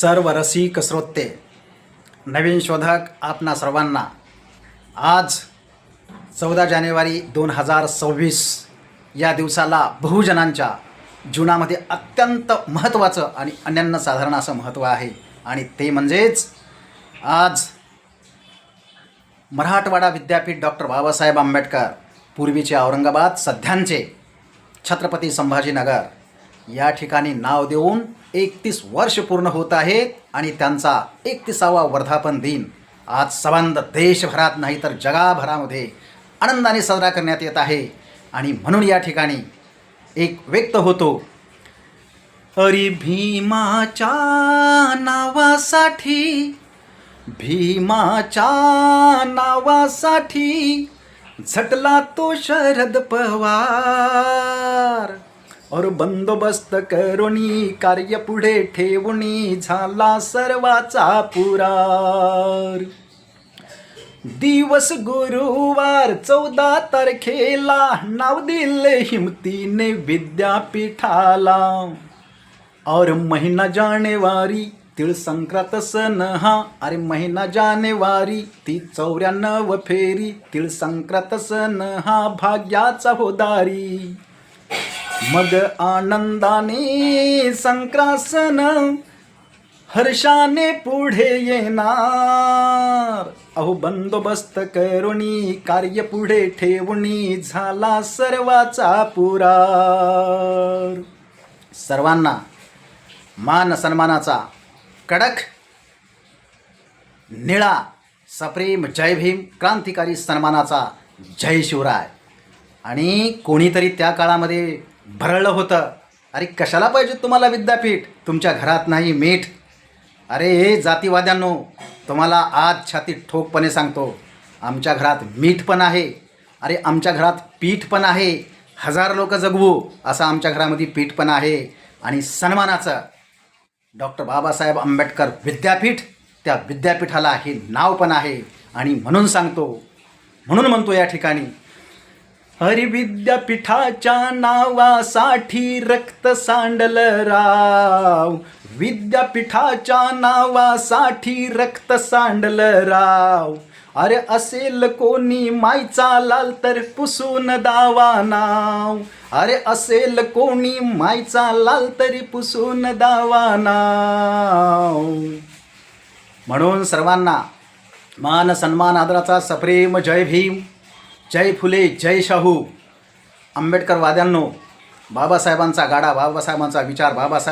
सर्व रसिक श्रोते, नवीन शोधक आपणा सर्वांना आज 14 जानेवारी 2026 या दिवसाला बहुजनांच्या जीवनामध्ये अत्यंत महत्त्वाचं आणि अनन्यसाधारण असं महत्त्व आहे. आणि ते म्हणजेच आज मराठवाडा विद्यापीठ डॉक्टर बाबासाहेब आंबेडकर, पूर्वीचे औरंगाबाद, सध्यांचे छत्रपती संभाजीनगर या ठिकाणी नाव देऊन 31 वर्ष पूर्ण होत आहेत. आणि त्यांचा 31वा वर्धापन दिन आज संबंध देशभरात नाही तर जगभरामध्ये आनंदाने साजरा करण्यात येत आहे. आणि म्हणून या ठिकाणी एक व्यक्त होतो, अरे भीमाच्या नावासाठी, भीमाच्या नावासाठी झटला तो शरद पवार. और बंदोबस्त करुणी कार्य पुढे ठेवणी झाला सर्वाचा पुरार. दिवस गुरुवार 14 तारखेला नाव दिले हिमतीने विद्यापीठाला. और महीना जानेवारी तिळ संक्रांत सण हा, अरे महीना जानेवारी ती 94 फेरी तिळ संक्रांत सण हा भाग्याचा होदारी. मग आनंदाने संक्रासन हर्षाने पुढे येणार. अहो बंदोबस्त करुणी कार्य पुढे ठेवणी झाला सर्वाचा पुरार. सर्वांना मान सन्मानाचा कडक निळा सप्रेम जय भीम क्रांतिकारी सन्मानाचा जय शिवराय. आणि कोणीतरी त्या काळामध्ये भरळलं होतं, अरे कशाला पाहिजे तुम्हाला विद्यापीठ, तुमच्या घरात नाही मीठ. अरे जातीवाद्यांनो, तुम्हाला आज छातीत ठोकपणे सांगतो, आमच्या घरात मीठ पण आहे, अरे आमच्या घरात पीठ पण आहे. 1000 लोक जगवू असं आमच्या घरामध्ये पीठ पण आहे. आणि सन्मानाचं डॉक्टर बाबासाहेब आंबेडकर विद्यापीठ, त्या विद्यापीठाला हे नाव पण आहे. आणि म्हणून सांगतो, म्हणून म्हणतो या ठिकाणी, हरी विद्यापीठाच्या नावासाठी रक्त सांडलं राव. विद्यापीठाच्या नावासाठी रक्त सांडलं राव. अरे असेल कोणी मायचा लाल तर पुसून दावा नाव. अरे असेल कोणी मायचा लाल तरी पुसून दावा नाव. म्हणून सर्वांना मान सन्मान आदराचा सप्रेम जय भीम, जय फुले, जय शाहू. आंबेडकरवाद्यांनो, बाबासाहेबांचा गाडा, बाबासाहेबांचा विचार, बाबासाहेब